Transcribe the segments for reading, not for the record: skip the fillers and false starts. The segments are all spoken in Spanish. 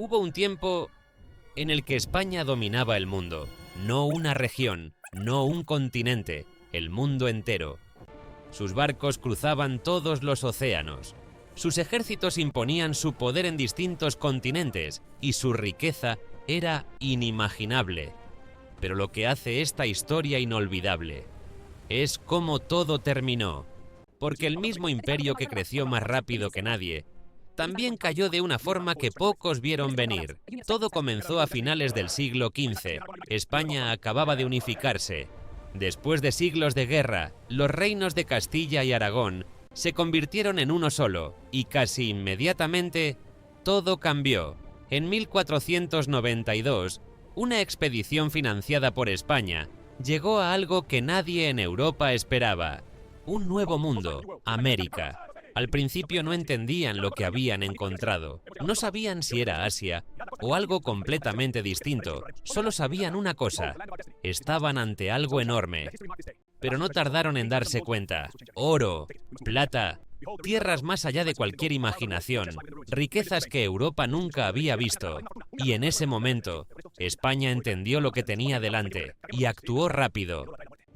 Hubo un tiempo en el que España dominaba el mundo, no una región, no un continente, el mundo entero. Sus barcos cruzaban todos los océanos. Sus ejércitos imponían su poder en distintos continentes y su riqueza era inimaginable. Pero lo que hace esta historia inolvidable es cómo todo terminó, porque el mismo imperio que creció más rápido que nadie también cayó de una forma que pocos vieron venir. Todo comenzó a finales del siglo XV. España acababa de unificarse. Después de siglos de guerra, los reinos de Castilla y Aragón se convirtieron en uno solo, y casi inmediatamente todo cambió. En 1492, una expedición financiada por España llegó a algo que nadie en Europa esperaba: un nuevo mundo, América. Al principio no entendían lo que habían encontrado. No sabían si era Asia o algo completamente distinto. Solo sabían una cosa: estaban ante algo enorme. Pero no tardaron en darse cuenta. Oro, plata, tierras más allá de cualquier imaginación, riquezas que Europa nunca había visto. Y en ese momento, España entendió lo que tenía delante y actuó rápido.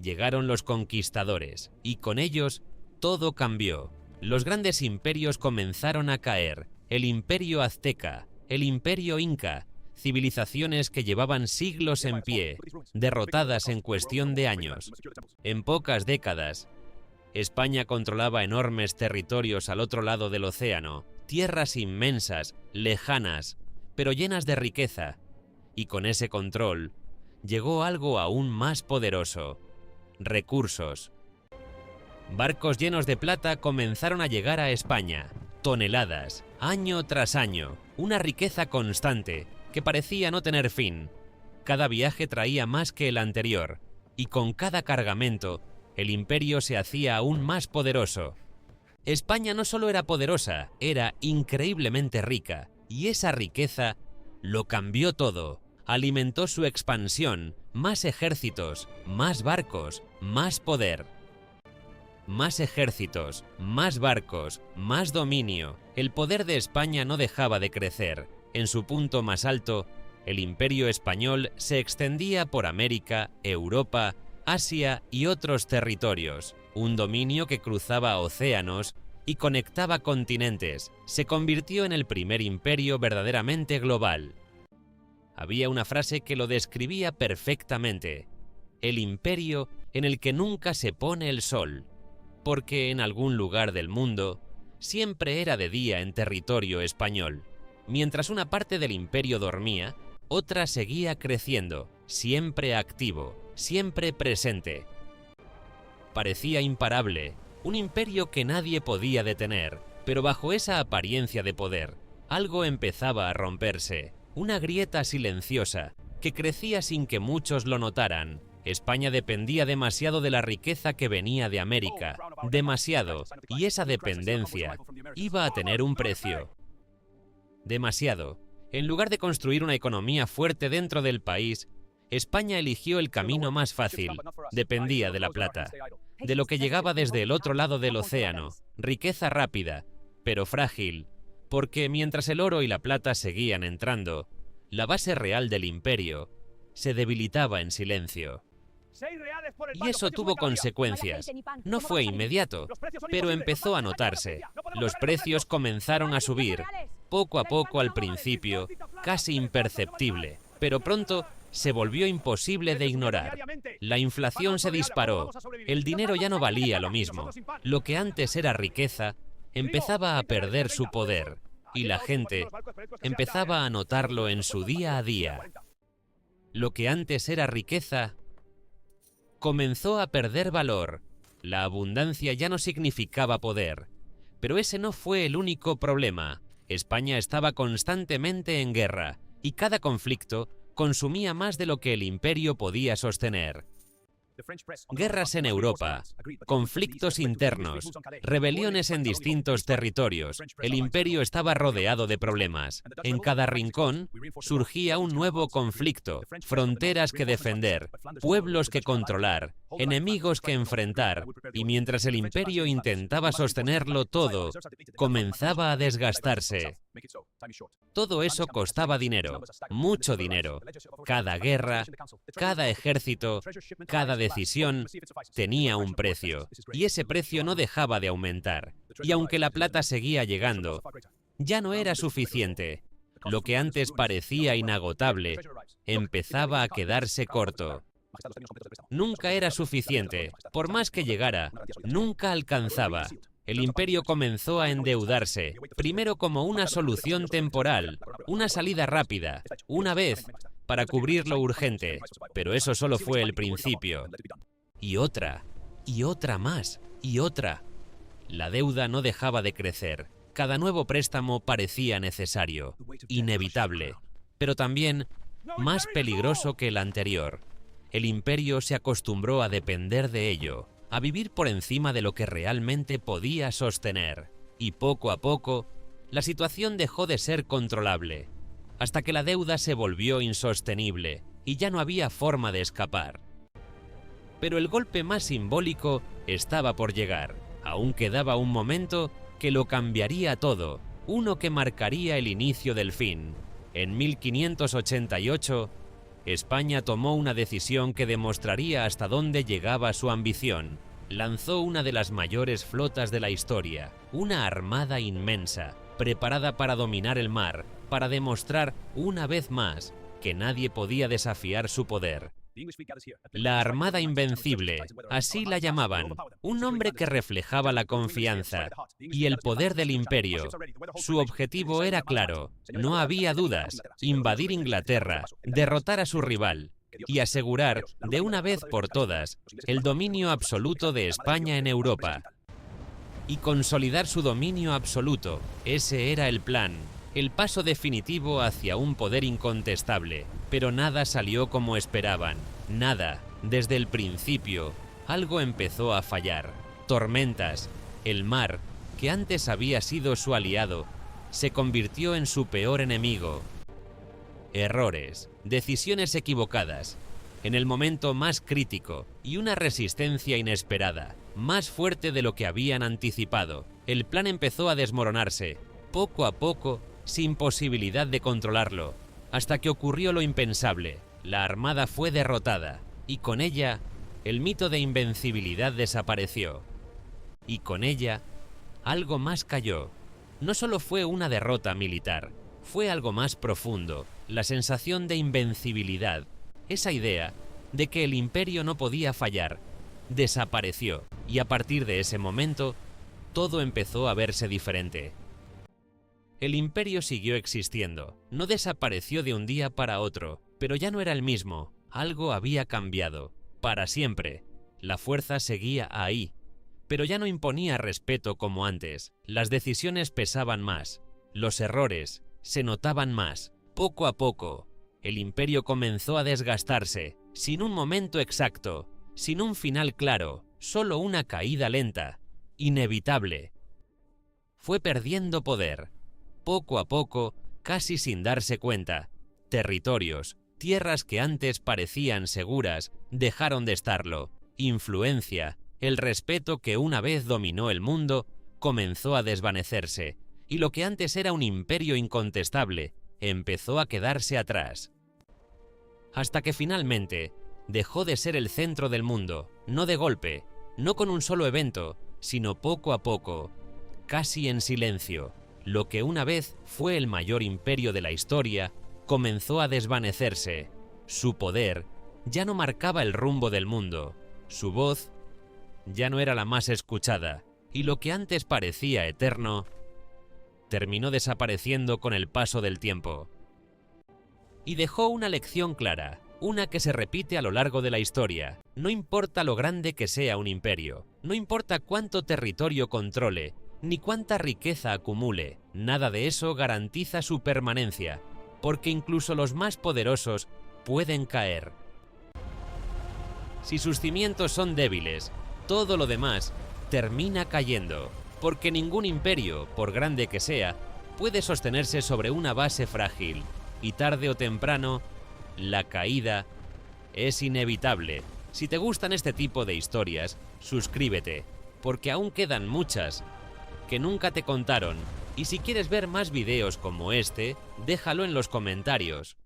Llegaron los conquistadores y con ellos todo cambió. Los grandes imperios comenzaron a caer: el imperio azteca, el imperio inca, civilizaciones que llevaban siglos en pie, derrotadas en cuestión de años. En pocas décadas, España controlaba enormes territorios al otro lado del océano, tierras inmensas, lejanas, pero llenas de riqueza. Y con ese control llegó algo aún más poderoso: recursos. Barcos llenos de plata comenzaron a llegar a España, toneladas, año tras año, una riqueza constante que parecía no tener fin. Cada viaje traía más que el anterior, y con cada cargamento, el imperio se hacía aún más poderoso. España no solo era poderosa, era increíblemente rica, y esa riqueza lo cambió todo. Alimentó su expansión: más ejércitos, más barcos, más poder. Más ejércitos, más barcos, más dominio. El poder de España no dejaba de crecer. En su punto más alto, el imperio español se extendía por América, Europa, Asia y otros territorios. Un dominio que cruzaba océanos y conectaba continentes. Se convirtió en el primer imperio verdaderamente global. Había una frase que lo describía perfectamente: el imperio en el que nunca se pone el sol. Porque en algún lugar del mundo siempre era de día en territorio español. Mientras una parte del imperio dormía, otra seguía creciendo, siempre activo, siempre presente. Parecía imparable, un imperio que nadie podía detener, pero bajo esa apariencia de poder, algo empezaba a romperse, una grieta silenciosa que crecía sin que muchos lo notaran. España dependía demasiado de la riqueza que venía de América, demasiado, y esa dependencia iba a tener un precio. Demasiado. En lugar de construir una economía fuerte dentro del país, España eligió el camino más fácil: dependía de la plata, de lo que llegaba desde el otro lado del océano, riqueza rápida, pero frágil, porque mientras el oro y la plata seguían entrando, la base real del imperio se debilitaba en silencio. Y eso tuvo consecuencias. No fue inmediato, pero empezó a notarse. Los precios comenzaron a subir, poco a poco al principio, casi imperceptible, pero pronto se volvió imposible de ignorar. La inflación se disparó, el dinero ya no valía lo mismo. Lo que antes era riqueza empezaba a perder su poder, y la gente empezaba a notarlo en su día a día. Lo que antes era riqueza comenzó a perder valor. La abundancia ya no significaba poder. Pero ese no fue el único problema. España estaba constantemente en guerra, y cada conflicto consumía más de lo que el imperio podía sostener. Guerras en Europa, conflictos internos, rebeliones en distintos territorios. El imperio estaba rodeado de problemas. En cada rincón surgía un nuevo conflicto, fronteras que defender, pueblos que controlar, enemigos que enfrentar, y mientras el imperio intentaba sostenerlo todo, comenzaba a desgastarse. Todo eso costaba dinero, mucho dinero. Cada guerra, cada ejército, cada decisión tenía un precio, y ese precio no dejaba de aumentar. Y aunque la plata seguía llegando, ya no era suficiente. Lo que antes parecía inagotable empezaba a quedarse corto. Nunca era suficiente, por más que llegara, nunca alcanzaba. El imperio comenzó a endeudarse, primero como una solución temporal, una salida rápida, una vez, para cubrir lo urgente, pero eso solo fue el principio. Y otra más, y otra. La deuda no dejaba de crecer. Cada nuevo préstamo parecía necesario, inevitable, pero también más peligroso que el anterior. El imperio se acostumbró a depender de ello, a vivir por encima de lo que realmente podía sostener. Y poco a poco, la situación dejó de ser controlable, hasta que la deuda se volvió insostenible y ya no había forma de escapar. Pero el golpe más simbólico estaba por llegar. Aún quedaba un momento que lo cambiaría todo, uno que marcaría el inicio del fin. En 1588, España tomó una decisión que demostraría hasta dónde llegaba su ambición. Lanzó una de las mayores flotas de la historia, una armada inmensa, preparada para dominar el mar, para demostrar una vez más que nadie podía desafiar su poder. La Armada Invencible, así la llamaban, un nombre que reflejaba la confianza y el poder del imperio. Su objetivo era claro, no había dudas, invadir Inglaterra, derrotar a su rival y asegurar, de una vez por todas, el dominio absoluto de España en Europa. Y consolidar su dominio absoluto, ese era el plan. El paso definitivo hacia un poder incontestable, pero nada salió como esperaban, nada. Desde el principio, algo empezó a fallar. Tormentas, el mar, que antes había sido su aliado, se convirtió en su peor enemigo. Errores, decisiones equivocadas, en el momento más crítico y una resistencia inesperada, más fuerte de lo que habían anticipado. El plan empezó a desmoronarse, poco a poco, sin posibilidad de controlarlo, hasta que ocurrió lo impensable. La armada fue derrotada, y con ella, el mito de invencibilidad desapareció. Y con ella, algo más cayó. No solo fue una derrota militar, fue algo más profundo, la sensación de invencibilidad, esa idea de que el imperio no podía fallar, desapareció, y a partir de ese momento, todo empezó a verse diferente. El imperio siguió existiendo, no desapareció de un día para otro, pero ya no era el mismo, algo había cambiado, para siempre. La fuerza seguía ahí, pero ya no imponía respeto como antes, las decisiones pesaban más, los errores se notaban más. Poco a poco, el imperio comenzó a desgastarse, sin un momento exacto, sin un final claro, solo una caída lenta, inevitable. Fue perdiendo poder. Poco a poco, casi sin darse cuenta, territorios, tierras que antes parecían seguras, dejaron de estarlo. Influencia, el respeto que una vez dominó el mundo, comenzó a desvanecerse, y lo que antes era un imperio incontestable, empezó a quedarse atrás. Hasta que finalmente, dejó de ser el centro del mundo, no de golpe, no con un solo evento, sino poco a poco, casi en silencio. Lo que una vez fue el mayor imperio de la historia, comenzó a desvanecerse. Su poder ya no marcaba el rumbo del mundo. Su voz ya no era la más escuchada, y lo que antes parecía eterno, terminó desapareciendo con el paso del tiempo. Y dejó una lección clara, una que se repite a lo largo de la historia. No importa lo grande que sea un imperio, no importa cuánto territorio controle, ni cuánta riqueza acumule, nada de eso garantiza su permanencia, porque incluso los más poderosos pueden caer. Si sus cimientos son débiles, todo lo demás termina cayendo, porque ningún imperio, por grande que sea, puede sostenerse sobre una base frágil, y tarde o temprano, la caída es inevitable. Si te gustan este tipo de historias, suscríbete, porque aún quedan muchas que nunca te contaron, y si quieres ver más videos como este, déjalo en los comentarios.